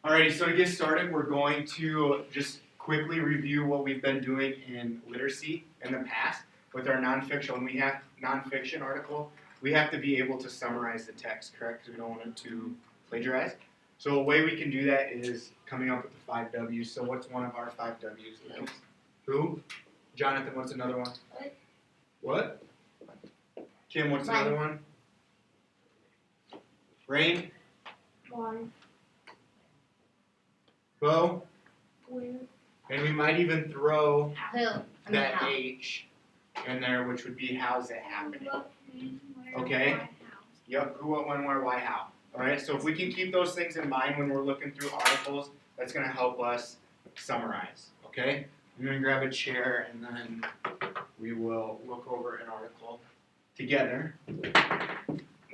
Alrighty, so to get started, we're going to just quickly review what we've been doing in literacy in the past with our nonfiction. When we have nonfiction article, we have to be able to summarize the text, correct? Because we don't want it to plagiarize. So a way we can do that is coming up with the 5 W's. So what's one of our 5 W's? Who? Jonathan, what's another one? What? Kim, what's another one? Rain? One. Bo? Where? And we might even throw Who? that H in there, which would be how's it happening? Okay? Yep, who, what, when, where, why, how. Alright, so if we can keep those things in mind when we're looking through articles, that's going to help us summarize. Okay? I'm going to grab a chair and then we will look over an article together.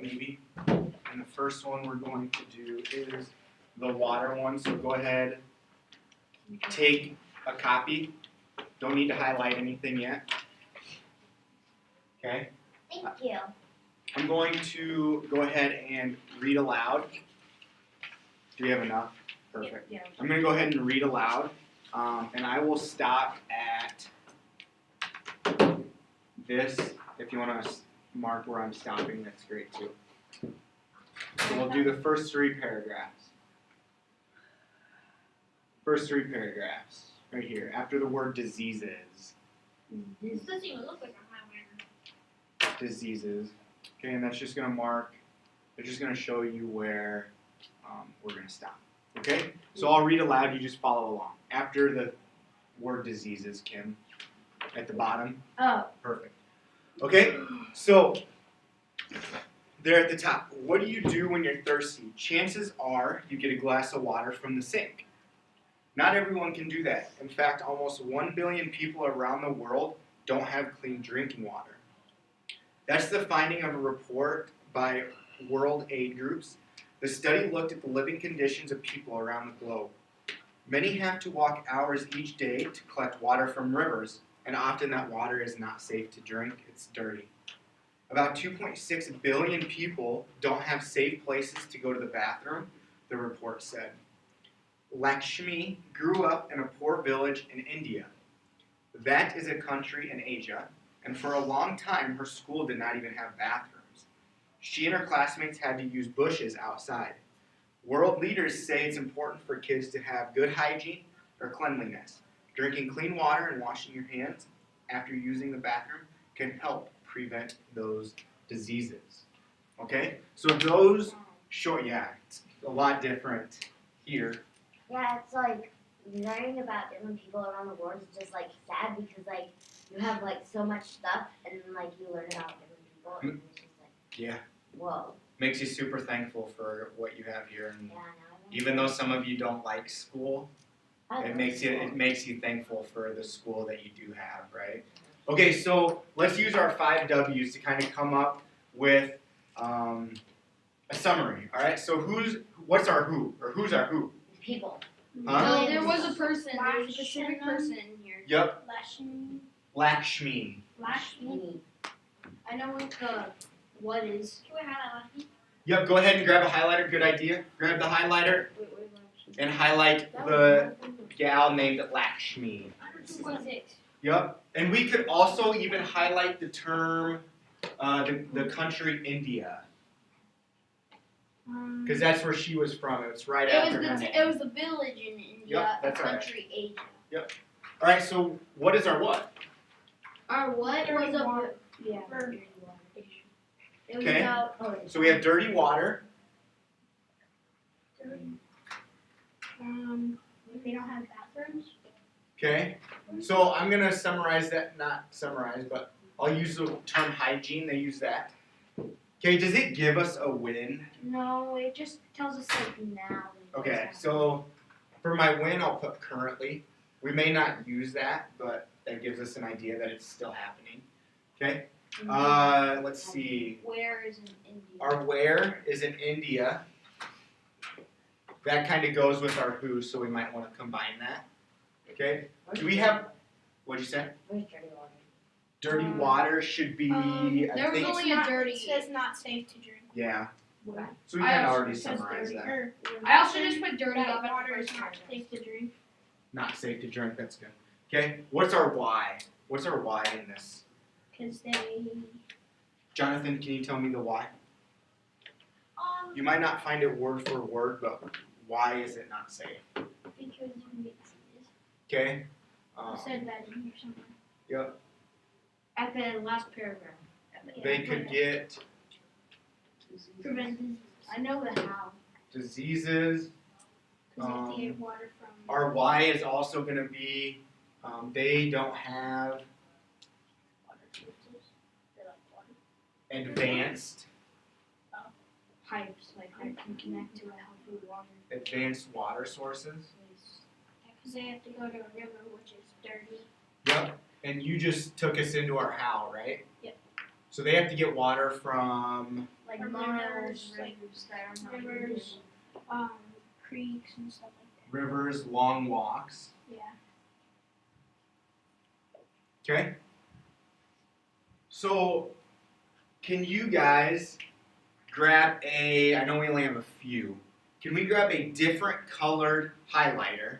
Maybe. And the first one we're going to do is the water one. So go ahead, take a copy. Don't need to highlight anything yet. Okay? Thank you. I'm going to go ahead and read aloud. Do we have enough? Perfect. Yeah. I'm going to go ahead and read aloud, and I will stop at this. If you want to mark where I'm stopping, that's great too. So we'll do the first 3 paragraphs. First 3 paragraphs, right here, after the word diseases. This doesn't even look like a highlighter. Diseases. Okay, and that's just going to mark, it's just going to show you where we're going to stop. Okay? So I'll read aloud, you just follow along. After the word diseases, Kim, at the bottom. Oh. Perfect. Okay, so there at the top. What do you do when you're thirsty? Chances are you get a glass of water from the sink. Not everyone can do that. In fact, almost 1 billion people around the world don't have clean drinking water. That's the finding of a report by World Aid Groups. The study looked at the living conditions of people around the globe. Many have to walk hours each day to collect water from rivers, and often that water is not safe to drink. It's dirty. About 2.6 billion people don't have safe places to go to the bathroom, the report said. Lakshmi grew up in a poor village in India. That is a country in Asia, and for a long time her school did not even have bathrooms. She and her classmates had to use bushes outside. World leaders say it's important for kids to have good hygiene or cleanliness. Drinking clean water and washing your hands after using the bathroom can help prevent those diseases. Okay? So those short, it's a lot different here. Yeah, it's like learning about different people around the world is just like sad because like you have like so much stuff and then like you learn about different people and it's just like Yeah. whoa. Makes you super thankful for what you have here. And Yeah, even though some of you don't like school, it makes you thankful for the school that you do have, right? Okay, so let's use our 5 W's to kind of come up with a summary. All right. So what's our who or who's our who? people. Huh? No, there was a person. There was a specific person in here. Yep. Lakshmi. Lakshmi. I know what the what is. Can we highlight Lakshmi? Yep. Go ahead and grab a highlighter. Good idea. Grab the highlighter and highlight the gal named Lakshmi. 166. Yep. And we could also even highlight the term, the country India. Because that's where she was from. It was right after her name. It was the village in India, Yep, that's the country Asia. Yep. All right. So what is our what? Our what Dirty was a water. yeah. It was Okay. about So we have dirty water. they don't have bathrooms. Okay. So I'm gonna summarize that. Not summarize, but I'll use the term hygiene. They use that. Okay. Does it give us a win? No, it just tells us like now. Okay. So for my win, I'll put currently. We may not use that, but that gives us an idea that it's still happening. Okay. Let's see. Where is in India? Our where is in India. That kind of goes with our who, so we might want to combine that. Okay. Do we have? What'd you say? Where's dirty water? Dirty water should be. There I was think. only a dirty. It says not safe to drink. Yeah. Okay. So we I kind of also already says summarized dirty. that. I also just put put dirty that up at the water is first not paragraph. safe to drink. Not safe to drink. That's good. Okay. What's our why? What's our why in this? Because they, Jonathan, can you tell me the why? You might not find it word for word, but why is it not safe? because you can get diseases. Okay. I said that in here somewhere. Yep. At the last paragraph. They could get Prevent disease. I know the how. diseases. Because they have to get water from. Our why is also going to be they don't have advanced Pipes, like that can connect to a healthy water. advanced water sources. Because they have to go to a river, which is dirty. Yep. And you just took us into our how, right? Yep. So they have to get water from Like Or miles, rivers, like rivers that are not rivers. Creeks and stuff like rivers, long walks. that. Yeah. Okay. So can you guys grab I know we only have a few. Can we grab a different colored highlighter?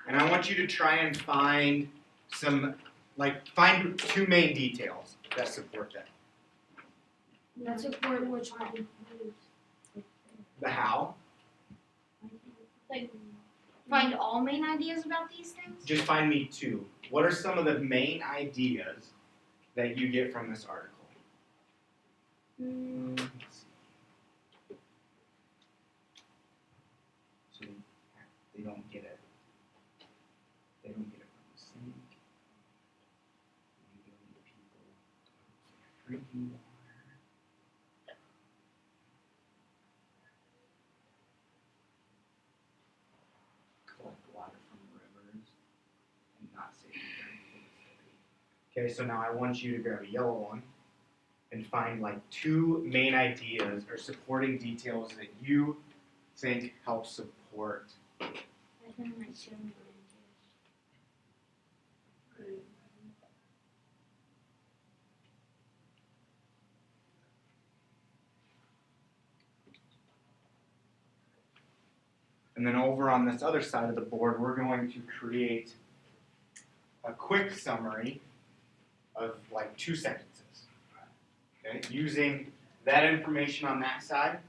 And I want you to try and find find two main details that support that. That's important which one. The how. Like, Find all main ideas about these things? Just find me two. What are some of the main ideas that you get from this article? So they don't get it. They don't get it from the sink. People drinking water. Collect water from rivers and not safe to drink. Okay, so now I want you to grab a yellow one and find like two main ideas or supporting details that you think help support. I think my two ideas. And then over on this other side of the board, we're going to create a quick summary of like 2 sentences. Okay, using that information on that side,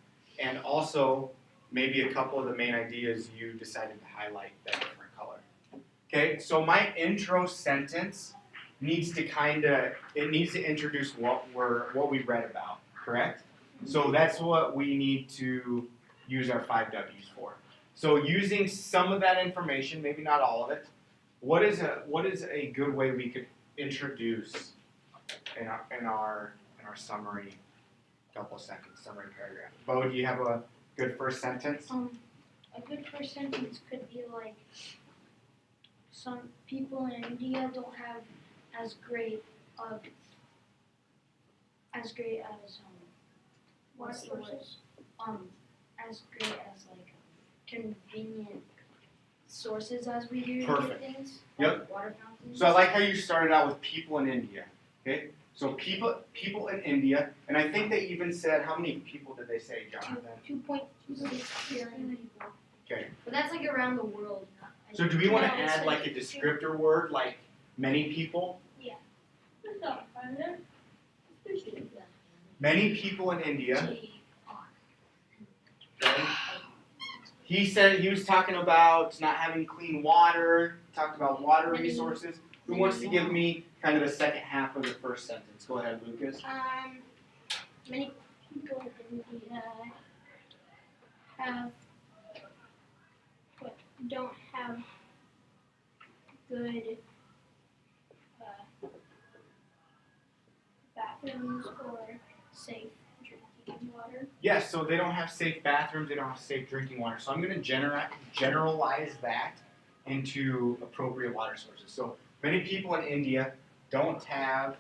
and also maybe a couple of the main ideas you decided to highlight that different color. Okay, so my intro sentence needs to introduce what we read about, correct? So that's what we need to use our 5 W's for. So using some of that information, maybe not all of it, what is a good way we could introduce in our summary, couple seconds, summary paragraph? Bo, do you have a good first sentence? A good first sentence could be like, some people in India don't have as great as What's the word? sources. As great as like convenient sources as we do to Perfect. get things. Yep. Like water fountains. So I like how you started out with people in India. Okay? So people in India, and I think they even said, how many people did they say, Jonathan? 2.6 billion people. Okay. But that's like around the world. So do we want to No, it's add like a descriptor word like many people? Many people in India. Okay. He was talking about not having clean water, talked about water resources. Who wants to give me kind of the second half of the first sentence? Go ahead, Lucas. Many people in India don't have good bathrooms or safe drinking water. Yes, so they don't have safe bathrooms, they don't have safe drinking water. So I'm going to generalize that into appropriate water sources. So many people in India don't have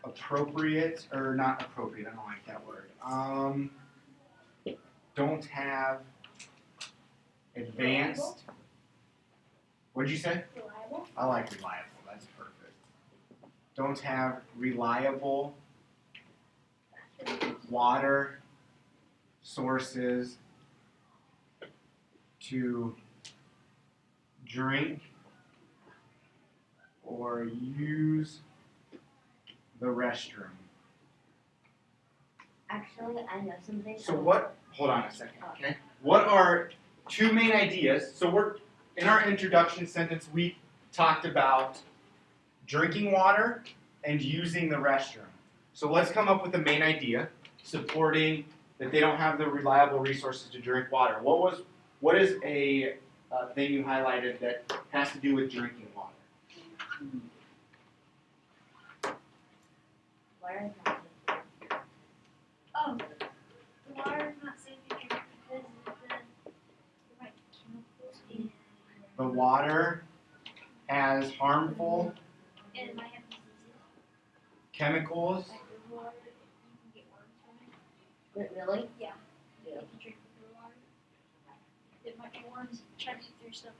appropriate, or not appropriate, I don't like that word. Don't have advanced. What'd you say? Reliable. I like reliable, that's perfect. Don't have reliable water sources to drink or use the restroom. Actually, I know something. So what, hold on a second, okay? What are two main ideas? So we're, in our introduction sentence, we talked about drinking water and using the restroom. So let's come up with a main idea supporting that they don't have the reliable resources to drink water. What is a thing you highlighted that has to do with drinking water? Water is not safe. Oh, the water is not safe to drink because of the right chemicals in The water has harmful it. And might have diseases. chemicals. Like the water, you can get worms from it. Wait, really? If you drink the water, it might be worms trying to get through your stomach.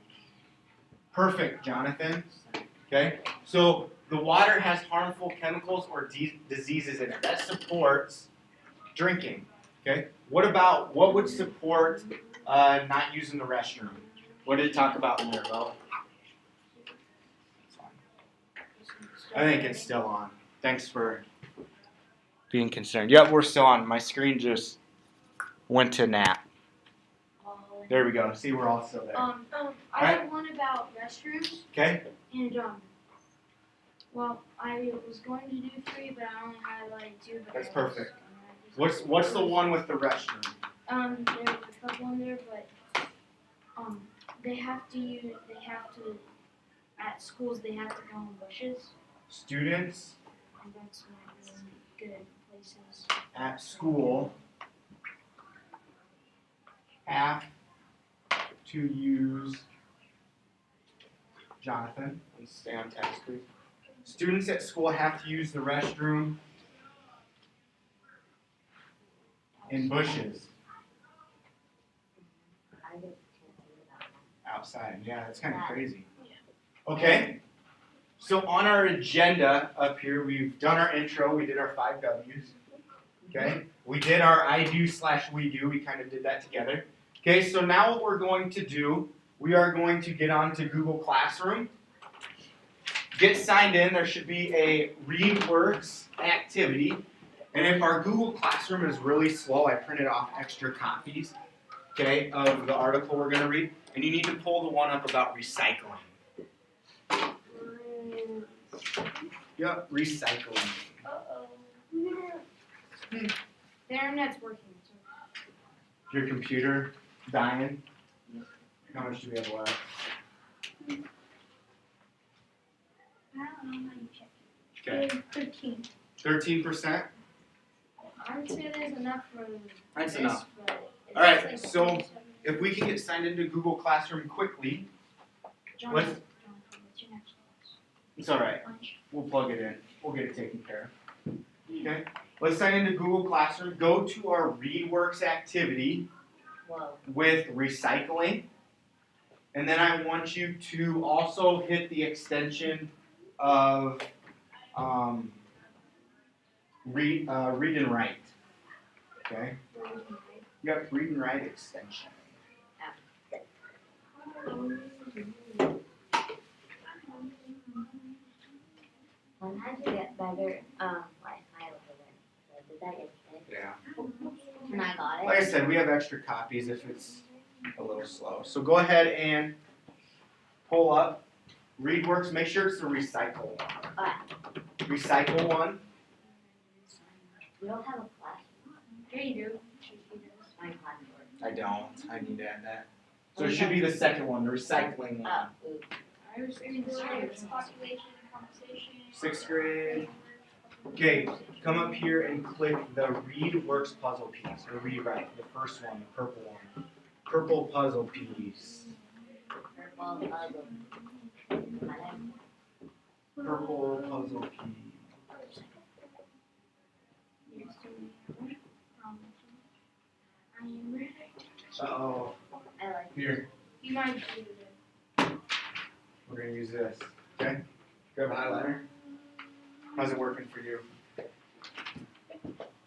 Perfect, Jonathan. So, Okay, so the water has harmful chemicals or diseases in it. That supports drinking. Okay, what would support not using the restroom? What did it talk about in there, Bo? I think it's still on. Thanks for being concerned. Yep, we're still on. My screen just went to nap. There we go. See, we're all still there. I had one about restrooms, Okay, and well, I was going to do 3, but I only highlighted 2. But That's I was perfect. gonna what's the one with the restroom? There's a couple in there, but they have to at schools they have to go in bushes, Students and that's not really good places. at school have to use Jonathan, please stay on task, please. Students at school have to use the restroom in bushes I didn't think about that. outside. Yeah, that's kind of Yeah. crazy. Okay, so on our agenda up here, we've done our intro, we did our 5 W's. Okay, we did our I do/we do, we kind of did that together. Okay, so now what we're going to do, we are going to get onto Google Classroom. Get signed in, there should be a ReadWorks activity. And if our Google Classroom is really slow, I printed off extra copies, okay, of the article we're going to read. And you need to pull the one up about recycling. Yep, recycling. Uh-oh. The internet's working. Your computer dying. How much do we have left? I don't know how you check Okay, it. 13. 13%. I would say there's enough for That's this, enough. but it All right, looks like so 27. if we can get signed into Google Classroom quickly, Jonathan, let's- what's your next class? it's all right. Lunch. We'll plug it in. We'll get it taken care of. Okay. Let's sign into Google Classroom. Go to our ReadWorks activity Whoa. with recycling. And then I want you to also hit the extension of read and write. Okay? Yep, read and write extension. Sometimes you get better Wi-Fi over there. So did that yesterday? Yeah. And I got it. Like I said, we have extra copies if it's a little slow. So go ahead and pull up ReadWorks. Make sure it's the recycle one. Recycle one. We don't have a flash. Here you do. My classroom. I don't. I need to add that. So it should be the second one, the recycling one. Oh, oops. I was reading population, conversation. 6th grade. Okay, come up here and click the ReadWorks puzzle piece, or rewrite, the first one, the purple one. Purple puzzle piece. Purple puzzle. Purple puzzle piece. I am ready. Uh-oh. I like Here, You might do it. we're gonna use this. Okay? Grab a highlighter. How's it working for you?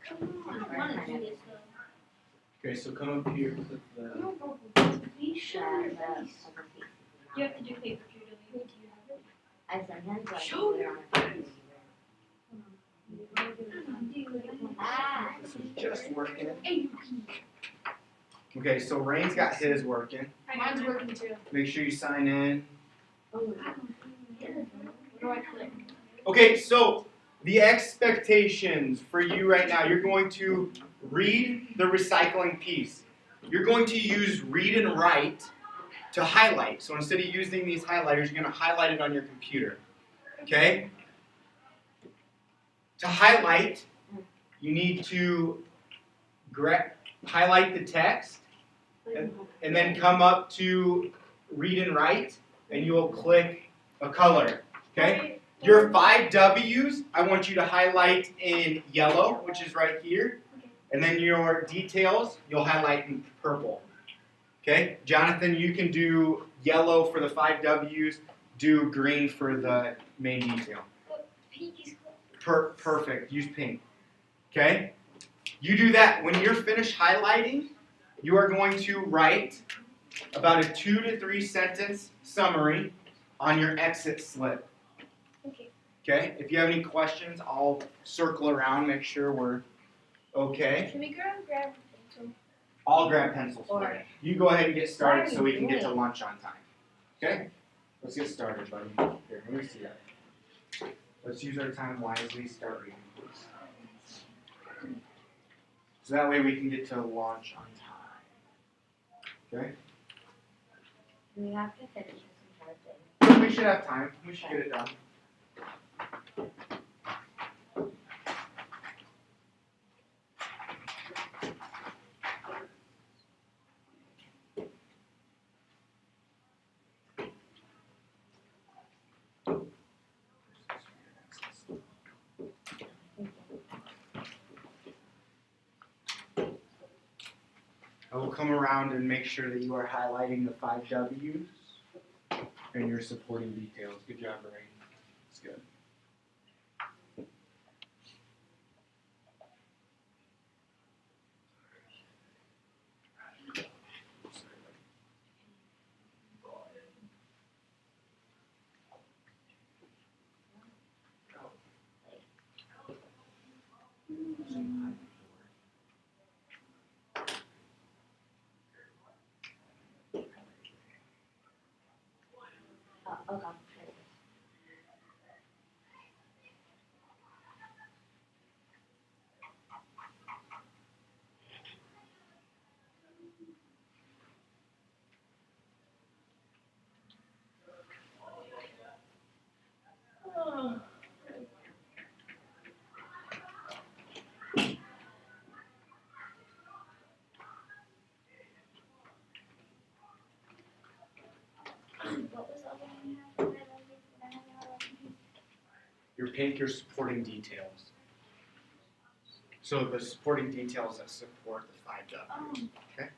Come on, I want to do this though. Okay, so come up here, click the No purple. Please sure. the upper piece. You have to do paper too, don't you? Do you have it? I sometimes like Show put it on a piece. Ah. This is just working. AUP. Okay, so Rain's got his working. Mine's working too. Make sure you sign in. Oh. Where do I click? Okay, so the expectations for you right now, you're going to read the recycling piece. You're going to use read and write to highlight. So instead of using these highlighters, you're going to highlight it on your computer. Okay? To highlight, you need to highlight the text and then come up to read and write, and you will click a color. Okay? Your 5 W's, I want you to highlight in yellow, which is right here. And then your details, you'll highlight in purple. Okay? Jonathan, you can do yellow for the 5 W's, do green for the main detail. Pink is close. Perfect. Use pink. Okay? You do that. When you're finished highlighting, you are going to write about a 2 to 3 sentence summary on your exit slip. Okay. Okay? If you have any questions, I'll circle around, make sure we're okay. Can we grab a pencil? I'll grab pencils for Or- you. You go ahead and get started so we can get to Sorry. lunch on time. Okay? Let's get started, buddy. Here, let me see that. Let's use our time wisely. Start reading, please. So that way we can get to lunch on time. Okay? We have to finish this entire thing. We should have time. We should get it done. I will come around and make sure that you are highlighting the 5 W's and your supporting details. Good job, Ray. That's good. Okay. What was the other one you had? Your pink, your supporting details. So the supporting details that support the 5 W's. Okay?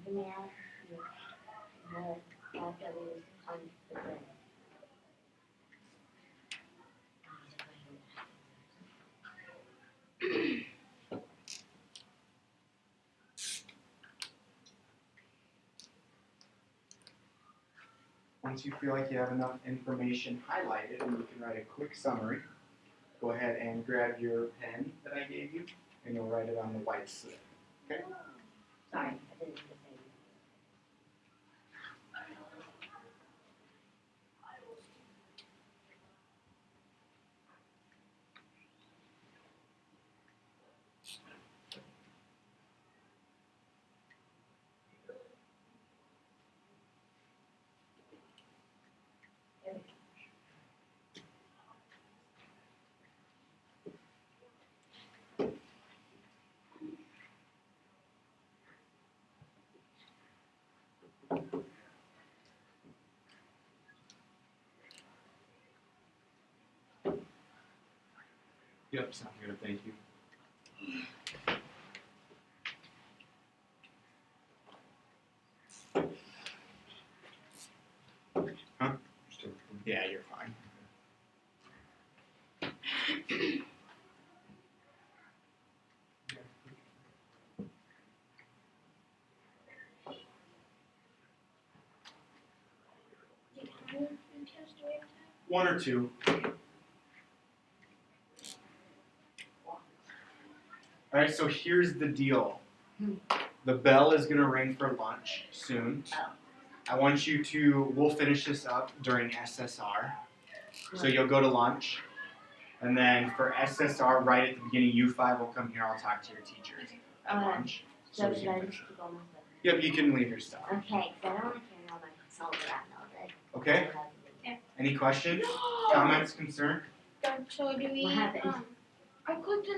Let me ask you, the 5 W's on the grid. Once you feel like you have enough information highlighted and you can write a quick summary, go ahead and grab your pen that I gave you and you'll write it on the white slip. Okay? Sorry, I didn't say that. Yep, sounds good. Thank you. Huh? Yeah, you're fine. How many tests do we have to have? One or two. Alright, so here's the deal. The bell is gonna ring for lunch soon. I want you to, we'll finish this up during SSR. So you'll go to lunch. And then for SSR, right at the beginning, U5 will come here. I'll talk to your teachers at lunch. So we should can I finish. just keep on with it? Yep, you can leave your stuff. Okay, because I don't want to carry all my salt around all day. Okay? Any questions, comments, concern? So do we, What happened? I clicked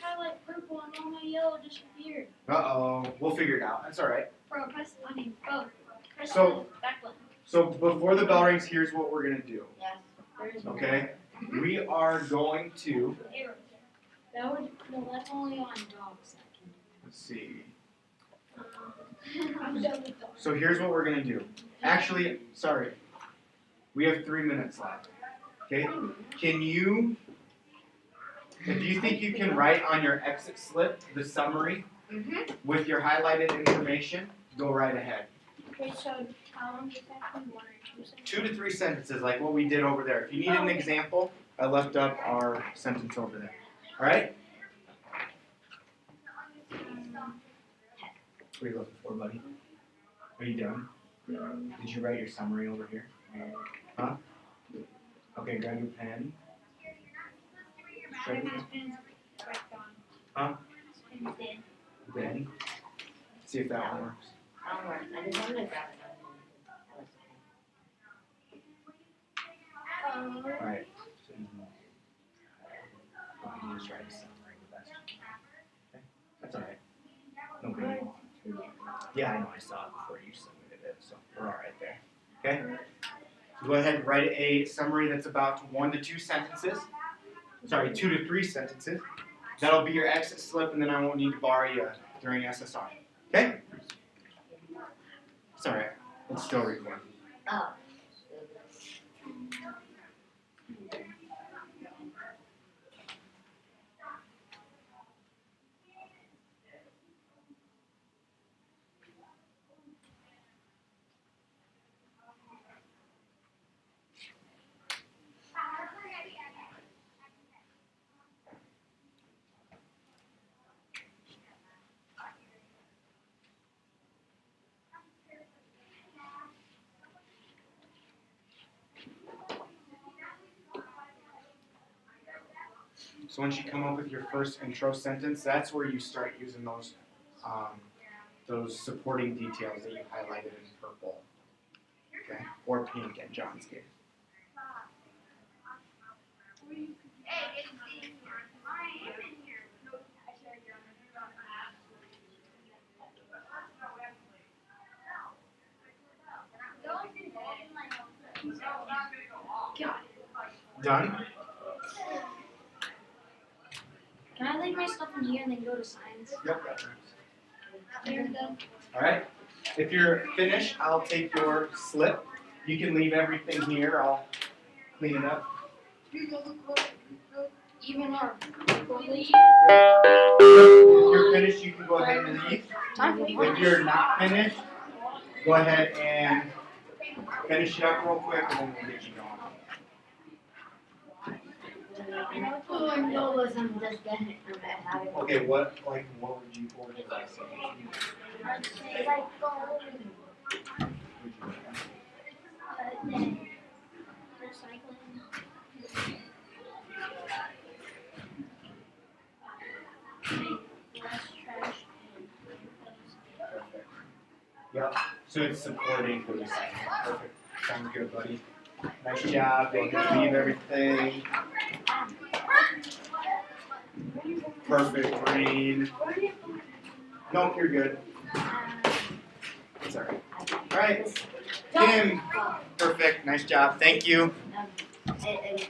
highlight purple and all my yellow disappeared. Uh-oh. We'll figure it out. That's alright. Bro, press press So- the back button. So before the bell rings, here's what we're gonna do. Yes, there is no- Okay? We are going to, Arrows. That's only on dogs that can let's see. do. I'm done with dogs. So here's what we're gonna do. Actually, sorry. We have 3 minutes left. Okay? Can you, if you think you can write on your exit slip the summary with your highlighted information, go right ahead. Okay, so how long does that be? 1 or 2 seconds? 2 to 3 sentences, like what we did over there. If you need an example, I left up our sentence over there. Alright? What are you looking for, buddy? Are you done? Did you write your summary over here? Huh? Okay, grab your pen. Shred This pen's cracked on. Huh? This pen's dead. Pen. See if that one works. I don't work. I just wanted to grab it. Alright. So you can just write a summary the best you can. Okay? That's alright. No big deal. Yeah, I know, I saw it before you submitted it, so we're alright there. Okay? So go ahead and write a summary that's about 1 to 2 sentences. Sorry, 2 to 3 sentences. That'll be your exit slip, and then I won't need to borrow you during SSR. Okay? It's alright. It's still recording. Oh. So once you come up with your first intro sentence, that's where you start using those supporting details that you highlighted in purple, okay, or pink in John's case. Done? Can I leave my stuff in here and then go to science? Yep, that works. Here, done. All right. If you're finished, I'll take your slip. You can leave everything here. I'll clean it up. Even our If you're finished, you can go ahead and leave. time for If you're not finished, go ahead and finish it up real quick, and then we'll get you going. Oh, no, listen, just get it from it. Okay, what would you order? It's like, Yep. So it's supporting the recycling. Perfect. Sounds good, buddy. Nice job. Go ahead and leave everything. Perfect, green. Nope, you're good. It's alright. Alright. Kim. Perfect. Nice job. Thank you. it's